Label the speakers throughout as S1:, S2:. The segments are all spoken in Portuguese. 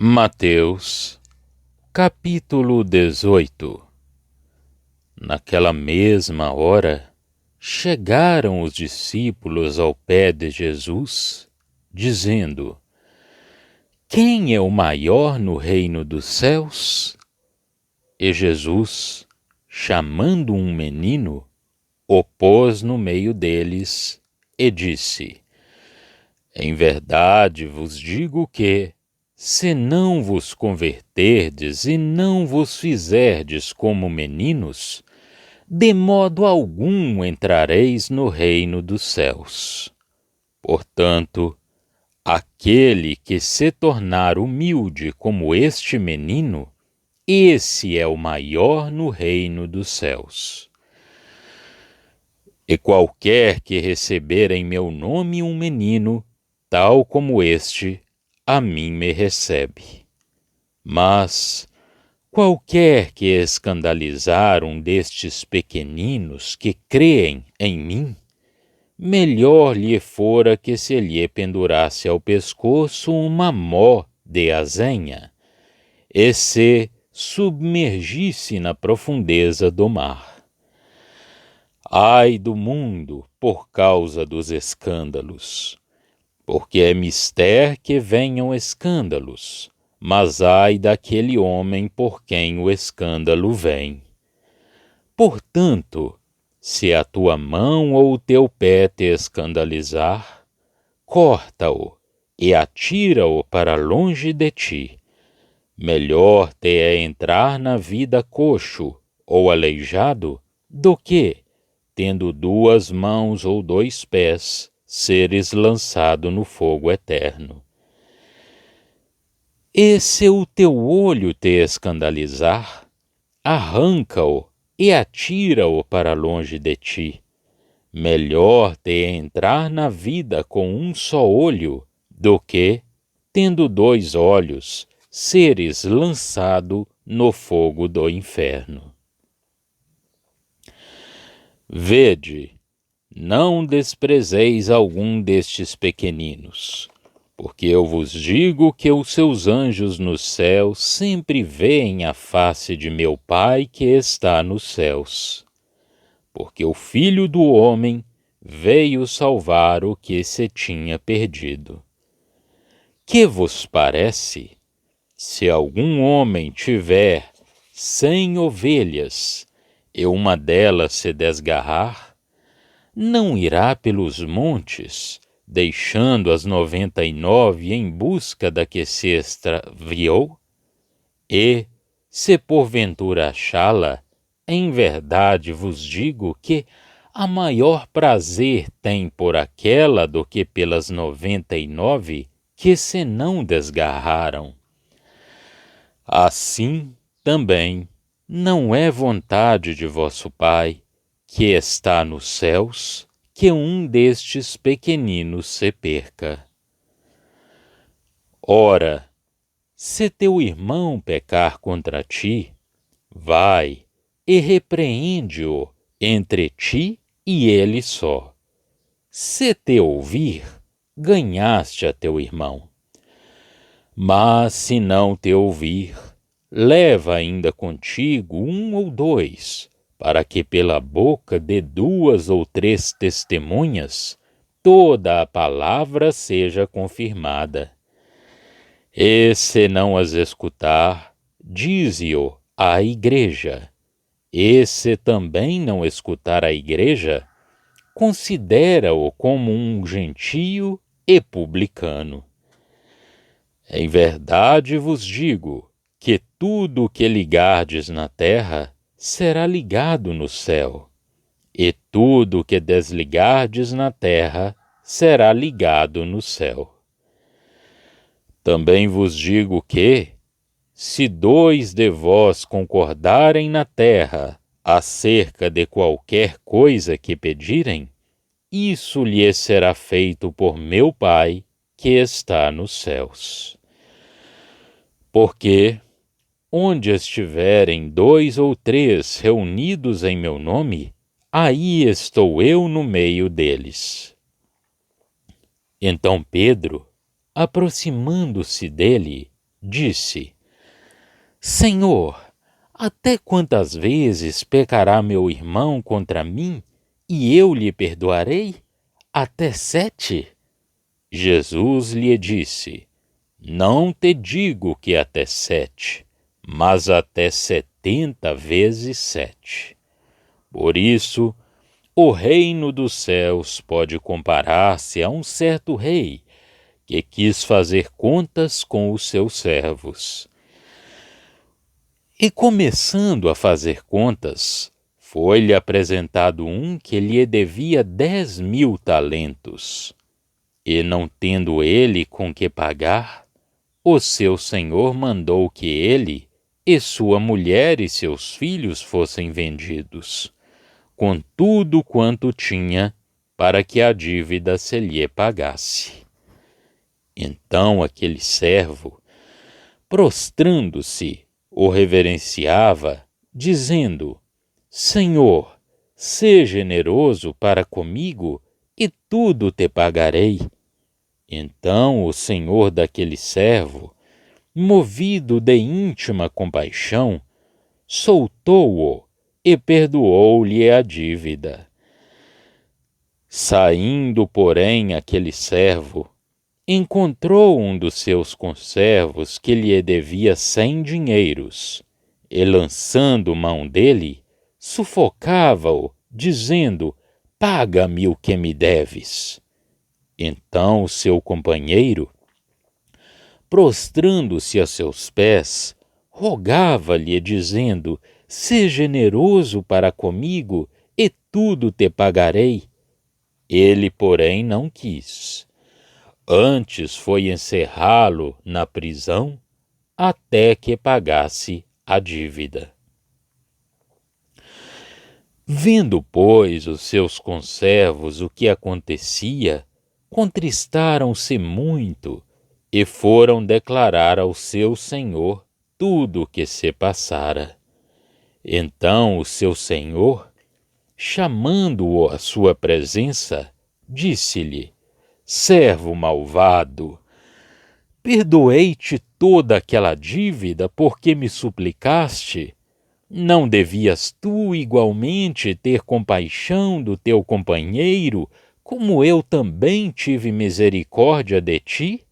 S1: Mateus, capítulo 18. Naquela mesma hora, chegaram os discípulos ao pé de Jesus, dizendo: Quem é o maior no reino dos céus? E Jesus, chamando um menino, o pôs no meio deles e disse: Em verdade vos digo que, se não vos converterdes e não vos fizerdes como meninos, de modo algum entrareis no reino dos céus. Portanto, aquele que se tornar humilde como este menino, esse é o maior no reino dos céus. E qualquer que receber em meu nome um menino, tal como este, a mim me recebe. Mas qualquer que escandalizar um destes pequeninos que creem em mim, melhor lhe fora que se lhe pendurasse ao pescoço uma mó de azenha e se submergisse na profundeza do mar. Ai do mundo por causa dos escândalos, porque é mister que venham escândalos, mas ai daquele homem por quem o escândalo vem. Portanto, se a tua mão ou o teu pé te escandalizar, corta-o e atira-o para longe de ti. Melhor te é entrar na vida coxo ou aleijado do que, tendo duas mãos ou dois pés, seres lançado no fogo eterno. E se o teu olho te escandalizar, arranca-o e atira-o para longe de ti. Melhor te é entrar na vida com um só olho, do que, tendo dois olhos, seres lançado no fogo do inferno. Vede, não desprezeis algum destes pequeninos, porque eu vos digo que os seus anjos no céu sempre veem a face de meu Pai que está nos céus. Porque o Filho do Homem veio salvar o que se tinha perdido. Que vos parece? Se algum homem tiver 100 ovelhas e uma delas se desgarrar, não irá pelos montes, deixando as 99 em busca da que se extraviou? E, se porventura achá-la, em verdade vos digo que a maior prazer tem por aquela do que pelas 99 que se não desgarraram. Assim, também, não é vontade de vosso Pai, que está nos céus, que um destes pequeninos se perca. Ora, se teu irmão pecar contra ti, vai e repreende-o entre ti e ele só. Se te ouvir, ganhaste a teu irmão. Mas se não te ouvir, leva ainda contigo um ou dois, para que pela boca de 2 ou 3 testemunhas toda a palavra seja confirmada. E se não as escutar, dize-o à igreja. E se também não escutar a igreja, considera-o como um gentio e publicano. Em verdade vos digo que tudo o que ligardes na terra será ligado no céu, e tudo o que desligardes na terra será ligado no céu. Também vos digo que, se 2 de vós concordarem na terra acerca de qualquer coisa que pedirem, isso lhes será feito por meu Pai que está nos céus. Porque, onde estiverem 2 ou 3 reunidos em meu nome, aí estou eu no meio deles. Então Pedro, aproximando-se dele, disse: Senhor, até quantas vezes pecará meu irmão contra mim, e eu lhe perdoarei? Até 7? Jesus lhe disse: Não te digo que até 7, mas até 70 vezes 7. Por isso, o reino dos céus pode comparar-se a um certo rei que quis fazer contas com os seus servos. E começando a fazer contas, foi-lhe apresentado um que lhe devia 10.000 talentos. E não tendo ele com que pagar, o seu senhor mandou que ele e sua mulher e seus filhos fossem vendidos, com tudo quanto tinha, para que a dívida se lhe pagasse. Então aquele servo, prostrando-se, o reverenciava, dizendo: Senhor, sê generoso para comigo, e tudo te pagarei. Então o senhor daquele servo, movido de íntima compaixão, soltou-o e perdoou-lhe a dívida. Saindo, porém, aquele servo, encontrou um dos seus conservos que lhe devia 100 dinheiros, e lançando mão dele, sufocava-o, dizendo: Paga-me o que me deves. Então o seu companheiro, prostrando-se a seus pés, rogava-lhe, dizendo: Sê generoso para comigo, e tudo te pagarei. Ele, porém, não quis. Antes foi encerrá-lo na prisão até que pagasse a dívida. Vendo, pois, os seus conservos o que acontecia, contristaram-se muito e foram declarar ao seu senhor tudo o que se passara. Então o seu senhor, chamando-o à sua presença, disse-lhe: Servo malvado, perdoei-te toda aquela dívida porque me suplicaste. Não devias tu igualmente ter compaixão do teu companheiro, como eu também tive misericórdia de ti?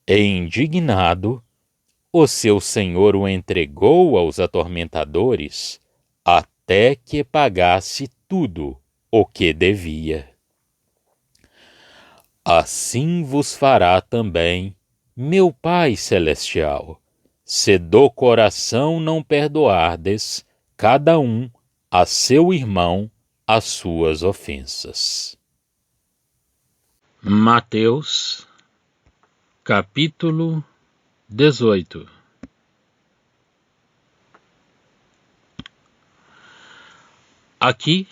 S1: E indignado, o seu senhor o entregou aos atormentadores, até que pagasse tudo o que devia. Assim vos fará também meu Pai Celestial, se do coração não perdoardes, cada um a seu irmão as suas ofensas. Mateus, capítulo 18. Aqui,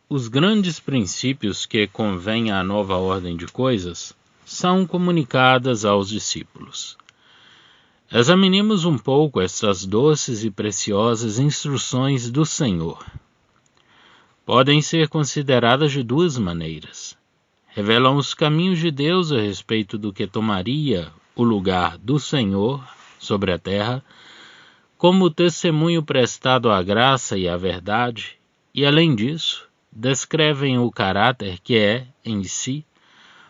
S1: os grandes princípios que convêm à nova ordem de coisas são comunicadas aos discípulos. Examinemos um pouco estas doces e preciosas instruções do Senhor. Podem ser consideradas de duas maneiras. Revelam os caminhos de Deus a respeito do que tomaria o lugar do Senhor sobre a terra, como testemunho prestado à graça e à verdade, e, além disso, descrevem o caráter que é, em si,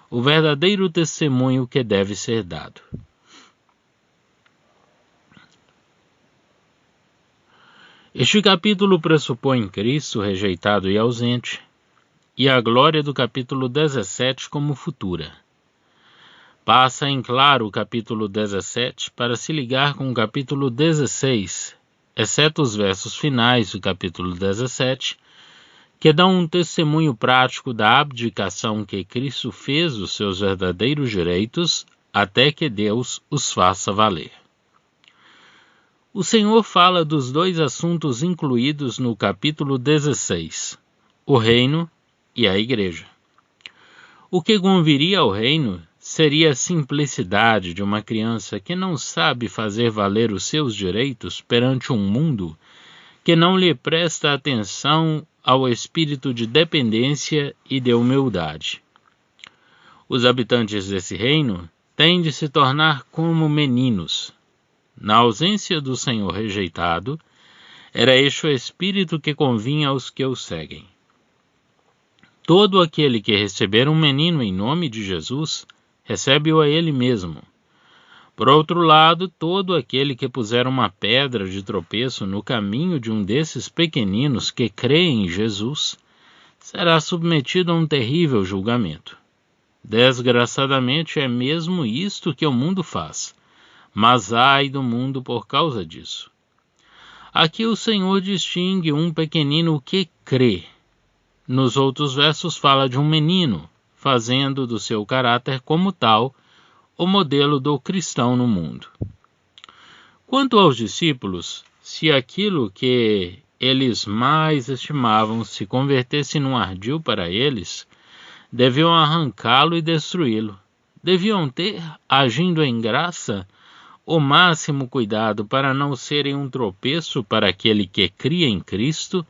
S1: o verdadeiro testemunho que deve ser dado. Este capítulo pressupõe Cristo rejeitado e ausente, e a glória do capítulo 17 como futura. Passa em claro o capítulo 17 para se ligar com o capítulo 16, exceto os versos finais do capítulo 17, que dão um testemunho prático da abdicação que Cristo fez dos seus verdadeiros direitos até que Deus os faça valer. O Senhor fala dos dois assuntos incluídos no capítulo 16, o reino e a igreja. O que conviria ao reino seria a simplicidade de uma criança que não sabe fazer valer os seus direitos perante um mundo que não lhe presta atenção ao espírito de dependência e de humildade. Os habitantes desse reino têm de se tornar como meninos. Na ausência do Senhor rejeitado, era este o espírito que convinha aos que o seguem. Todo aquele que receber um menino em nome de Jesus, recebe-o a ele mesmo. Por outro lado, todo aquele que puser uma pedra de tropeço no caminho de um desses pequeninos que creem em Jesus, será submetido a um terrível julgamento. Desgraçadamente é mesmo isto que o mundo faz, mas ai do mundo por causa disso. Aqui o Senhor distingue um pequenino que crê. Nos outros versos fala de um menino, fazendo do seu caráter como tal o modelo do cristão no mundo. Quanto aos discípulos, se aquilo que eles mais estimavam se convertesse num ardil para eles, deviam arrancá-lo e destruí-lo. Deviam ter, agindo em graça, o máximo cuidado para não serem um tropeço para aquele que cria em Cristo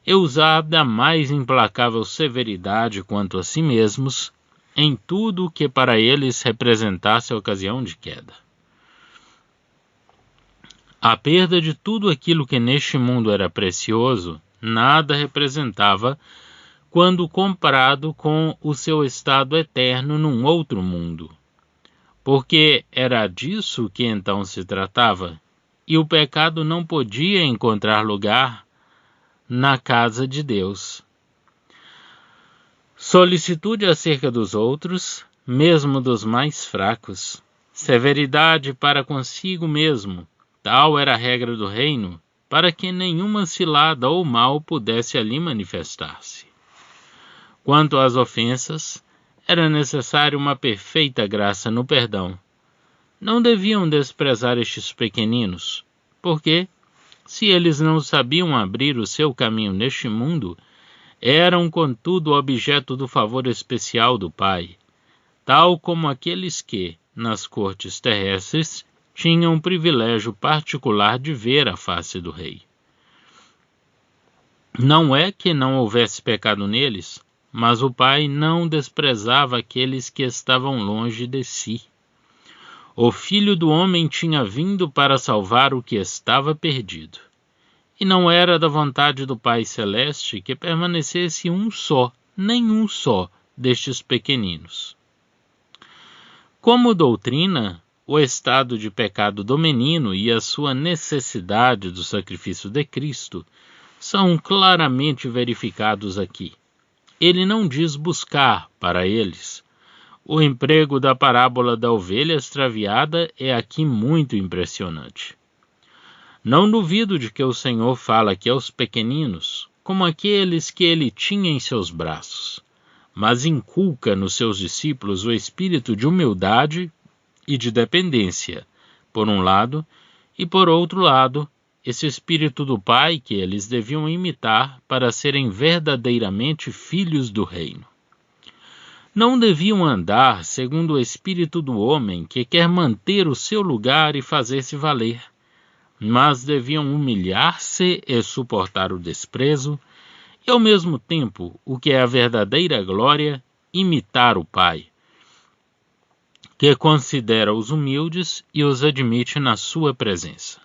S1: e usar da mais implacável severidade quanto a si mesmos, em tudo o que para eles representasse a ocasião de queda. A perda de tudo aquilo que neste mundo era precioso, nada representava quando comparado com o seu estado eterno num outro mundo. Porque era disso que então se tratava, e o pecado não podia encontrar lugar na casa de Deus. Solicitude acerca dos outros, mesmo dos mais fracos. Severidade para consigo mesmo. Tal era a regra do reino, para que nenhuma cilada ou mal pudesse ali manifestar-se. Quanto às ofensas, era necessário uma perfeita graça no perdão. Não deviam desprezar estes pequeninos, porque, se eles não sabiam abrir o seu caminho neste mundo, eram, contudo, objeto do favor especial do Pai, tal como aqueles que, nas cortes terrestres, tinham um privilégio particular de ver a face do rei. Não é que não houvesse pecado neles, mas o Pai não desprezava aqueles que estavam longe de si. O Filho do Homem tinha vindo para salvar o que estava perdido. E não era da vontade do Pai Celeste que permanecesse nenhum só destes pequeninos. Como doutrina, o estado de pecado do menino e a sua necessidade do sacrifício de Cristo são claramente verificados aqui. Ele não diz buscar para eles. O emprego da parábola da ovelha extraviada é aqui muito impressionante. Não duvido de que o Senhor fala aqui aos pequeninos, como aqueles que ele tinha em seus braços, mas inculca nos seus discípulos o espírito de humildade e de dependência, por um lado, e por outro lado, esse espírito do Pai que eles deviam imitar para serem verdadeiramente filhos do reino. Não deviam andar segundo o espírito do homem que quer manter o seu lugar e fazer-se valer, mas deviam humilhar-se e suportar o desprezo, e ao mesmo tempo, o que é a verdadeira glória, imitar o Pai, que considera os humildes e os admite na sua presença.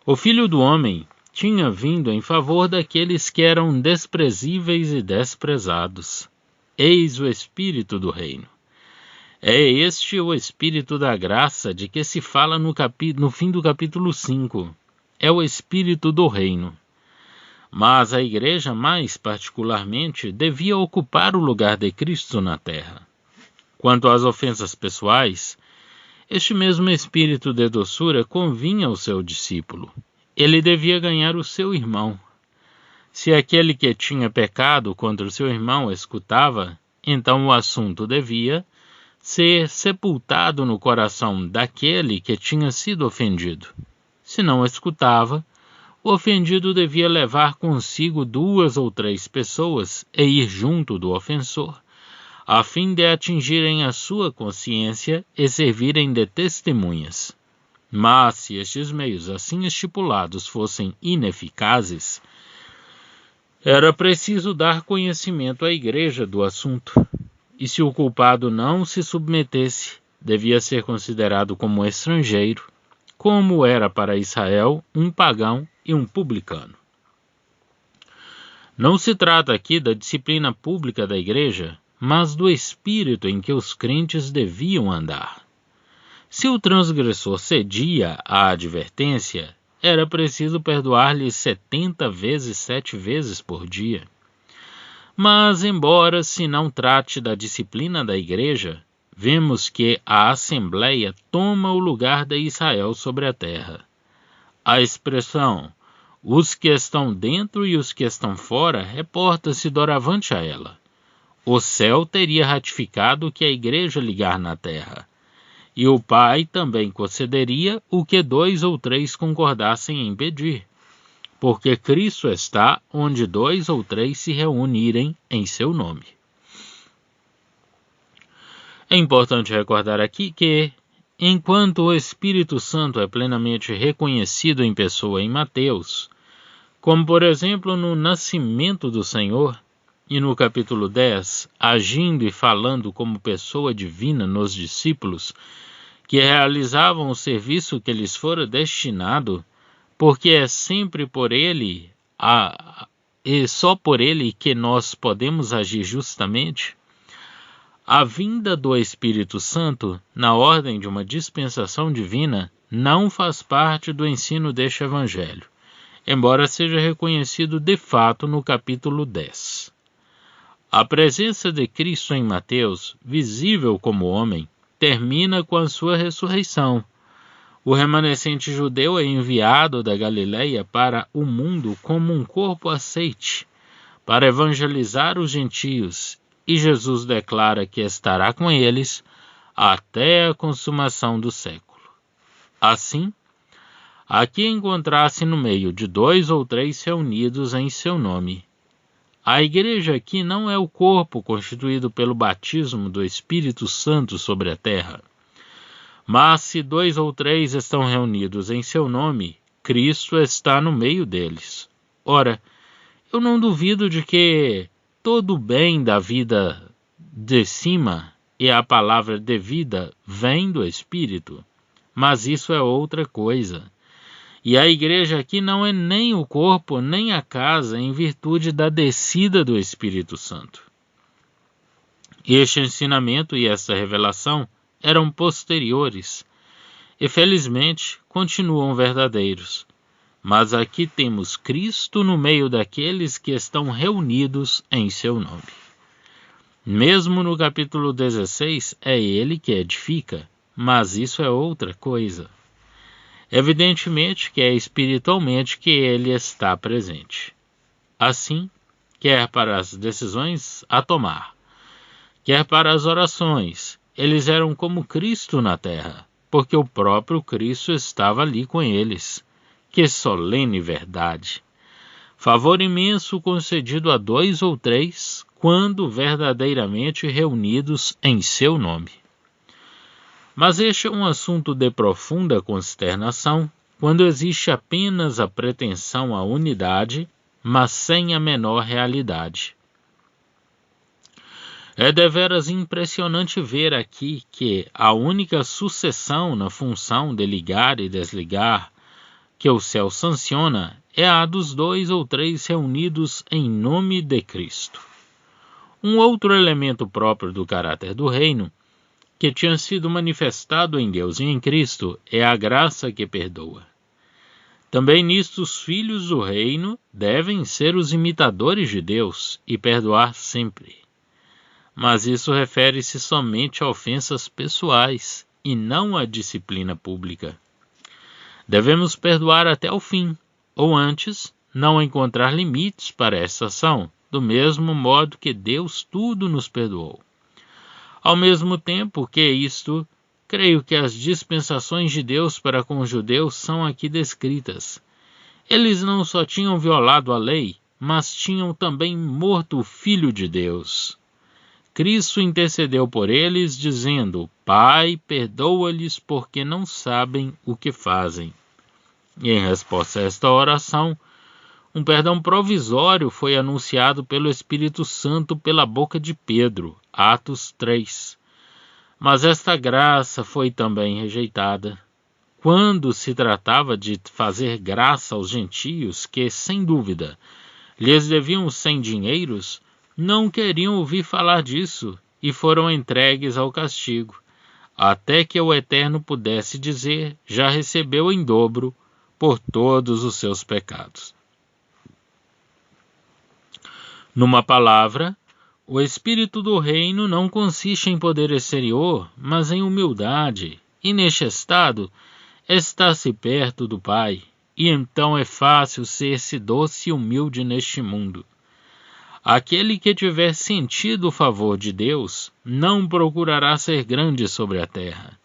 S1: O Filho do Homem tinha vindo em favor daqueles que eram desprezíveis e desprezados. Eis o Espírito do Reino. É este o Espírito da graça de que se fala no fim do capítulo 5. É o Espírito do Reino. Mas a Igreja, mais particularmente, devia ocupar o lugar de Cristo na terra. Quanto às ofensas pessoais, este mesmo espírito de doçura convinha ao seu discípulo. Ele devia ganhar o seu irmão. Se aquele que tinha pecado contra o seu irmão escutava, então o assunto devia ser sepultado no coração daquele que tinha sido ofendido. Se não escutava, o ofendido devia levar consigo 2 ou 3 pessoas e ir junto do ofensor, a fim de atingirem a sua consciência e servirem de testemunhas. Mas se estes meios assim estipulados fossem ineficazes, era preciso dar conhecimento à Igreja do assunto. E se o culpado não se submetesse, devia ser considerado como estrangeiro, como era para Israel um pagão e um publicano. Não se trata aqui da disciplina pública da igreja, mas do espírito em que os crentes deviam andar. Se o transgressor cedia à advertência, era preciso perdoar-lhe 70 vezes 7 vezes por dia. Mas, embora se não trate da disciplina da igreja, vemos que a Assembleia toma o lugar de Israel sobre a terra. A expressão "os que estão dentro e os que estão fora" reporta-se doravante a ela. O céu teria ratificado o que a igreja ligar na terra, e o Pai também concederia o que 2 ou 3 concordassem em pedir, porque Cristo está onde 2 ou 3 se reunirem em seu nome. É importante recordar aqui que, enquanto o Espírito Santo é plenamente reconhecido em pessoa em Mateus, como por exemplo no nascimento do Senhor, e no capítulo 10, agindo e falando como pessoa divina nos discípulos, que realizavam o serviço que lhes fora destinado, porque é sempre por ele, e só por ele que nós podemos agir justamente, a vinda do Espírito Santo, na ordem de uma dispensação divina, não faz parte do ensino deste Evangelho, embora seja reconhecido de fato no capítulo 10. A presença de Cristo em Mateus, visível como homem, termina com a sua ressurreição. O remanescente judeu é enviado da Galileia para o mundo como um corpo aceite, para evangelizar os gentios, e Jesus declara que estará com eles até a consumação do século. Assim, aqui encontrar-se no meio de 2 ou 3 reunidos em seu nome. A igreja aqui não é o corpo constituído pelo batismo do Espírito Santo sobre a terra. Mas se 2 ou 3 estão reunidos em seu nome, Cristo está no meio deles. Ora, eu não duvido de que todo o bem da vida de cima e a palavra de vida vem do Espírito, mas isso é outra coisa. E a igreja aqui não é nem o corpo, nem a casa, em virtude da descida do Espírito Santo. Este ensinamento e essa revelação eram posteriores, e felizmente continuam verdadeiros. Mas aqui temos Cristo no meio daqueles que estão reunidos em seu nome. Mesmo no capítulo 16, é ele que edifica, mas isso é outra coisa. Evidentemente que é espiritualmente que ele está presente. Assim, quer para as decisões a tomar, quer para as orações, eles eram como Cristo na terra, porque o próprio Cristo estava ali com eles. Que solene verdade! Favor imenso concedido a 2 ou 3, quando verdadeiramente reunidos em seu nome. Mas este é um assunto de profunda consternação, quando existe apenas a pretensão à unidade, mas sem a menor realidade. É deveras impressionante ver aqui que a única sucessão na função de ligar e desligar que o céu sanciona é a dos 2 ou 3 reunidos em nome de Cristo. Um outro elemento próprio do caráter do reino, que tinha sido manifestado em Deus e em Cristo, é a graça que perdoa. Também nisto os filhos do reino devem ser os imitadores de Deus e perdoar sempre. Mas isso refere-se somente a ofensas pessoais e não à disciplina pública. Devemos perdoar até o fim, ou antes, não encontrar limites para essa ação, do mesmo modo que Deus tudo nos perdoou. Ao mesmo tempo que isto, creio que as dispensações de Deus para com os judeus são aqui descritas. Eles não só tinham violado a lei, mas tinham também morto o Filho de Deus. Cristo intercedeu por eles, dizendo: Pai, perdoa-lhes porque não sabem o que fazem. E em resposta a esta oração, um perdão provisório foi anunciado pelo Espírito Santo pela boca de Pedro, Atos 3. Mas esta graça foi também rejeitada quando se tratava de fazer graça aos gentios que, sem dúvida, lhes deviam 100 dinheiros, não queriam ouvir falar disso e foram entregues ao castigo, até que o Eterno pudesse dizer: já recebeu em dobro por todos os seus pecados. Numa palavra, o espírito do reino não consiste em poder exterior, mas em humildade, e neste estado está-se perto do Pai, e então é fácil ser-se doce e humilde neste mundo. Aquele que tiver sentido o favor de Deus não procurará ser grande sobre a terra.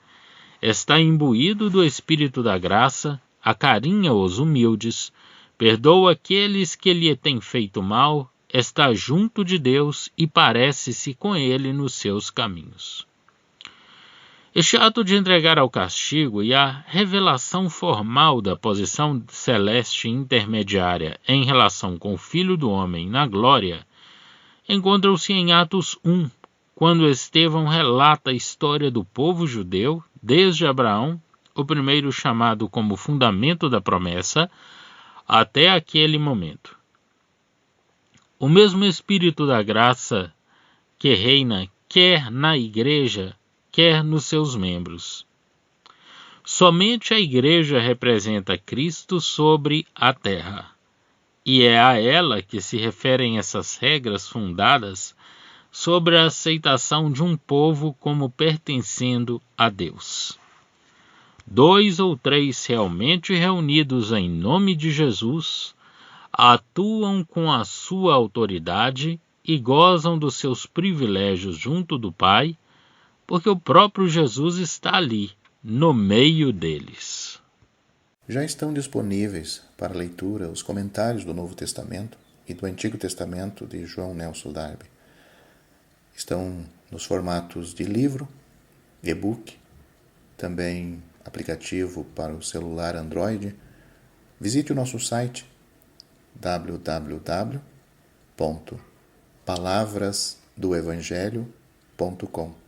S1: Está imbuído do Espírito da graça, acarinha os humildes, perdoa aqueles que lhe têm feito mal, está junto de Deus e parece-se com ele nos seus caminhos. Este ato de entregar ao castigo e a revelação formal da posição celeste intermediária em relação com o Filho do Homem na glória encontram-se em Atos 1, quando Estevão relata a história do povo judeu, desde Abraão, o primeiro chamado como fundamento da promessa, até aquele momento. O mesmo Espírito da graça que reina quer na Igreja, quer nos seus membros. Somente a Igreja representa Cristo sobre a terra, e é a ela que se referem essas regras fundadas sobre a aceitação de um povo como pertencendo a Deus. 2 ou 3 realmente reunidos em nome de Jesus atuam com a sua autoridade e gozam dos seus privilégios junto do Pai, porque o próprio Jesus está ali, no meio deles.
S2: Já estão disponíveis para leitura os comentários do Novo Testamento e do Antigo Testamento de João Nelson Darby. Estão nos formatos de livro, e-book, também aplicativo para o celular Android. Visite o nosso site www.palavrasdoevangelho.com.